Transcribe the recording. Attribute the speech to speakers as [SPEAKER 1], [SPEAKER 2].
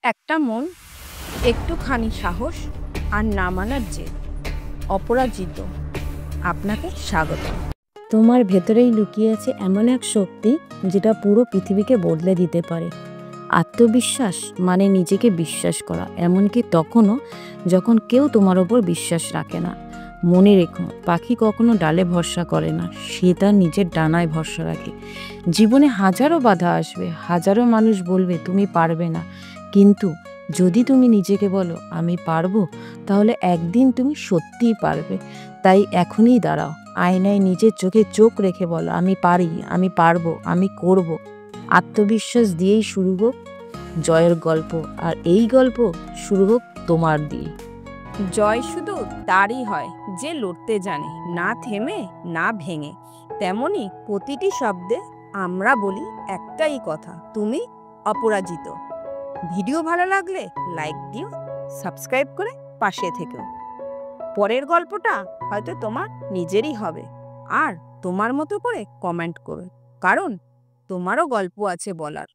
[SPEAKER 1] একটা মন, একটুখানি সাহস আর না মানার জেদ। অপরাজিত, আপনাকে স্বাগত।
[SPEAKER 2] তোমার ভেতরেই লুকিয়ে আছে এমন এক শক্তি যেটা পুরো পৃথিবীকে বদলে দিতে পারে। আত্মবিশ্বাস মানে নিজেকে বিশ্বাস করা, এমনকি তখনও যখন কেউ তোমার ওপর বিশ্বাস রাখে না। মনে রেখো, পাখি কখনো ডালে ভরসা করে না, সে তার নিজের ডানায় ভরসা রাখে। জীবনে হাজারো বাধা আসবে, হাজারো মানুষ বলবে তুমি পারবে না, কিন্তু যদি তুমি নিজেকে বলো আমি পারবো, তাহলে একদিন তুমি সত্যিই পারবে। তাই এখনই দাঁড়াও, আয়নায় নিজের চোখে চোখ রেখে বলো আমি পারি, আমি পারবো, আমি করব। আত্মবিশ্বাস দিয়েই শুরু হোক জয়ের গল্প, আর এই গল্প শুরু হোক তোমার দিয়ে।
[SPEAKER 1] জয় শুধু তারই হয় যে লড়তে জানে, না থেমে না ভেঙে। তেমনি প্রতিটি শব্দে আমরা বলি একটাই কথা, তুমি অপরাজিত। ভিডিও ভালো লাগলে লাইক দিও, সাবস্ক্রাইব করে পাশে থেকেও। পরের গল্পটা হয়তো তোমার নিজেরই হবে, আর তোমার মতো করে কমেন্ট করো, কারণ তোমারও গল্প আছে বলার।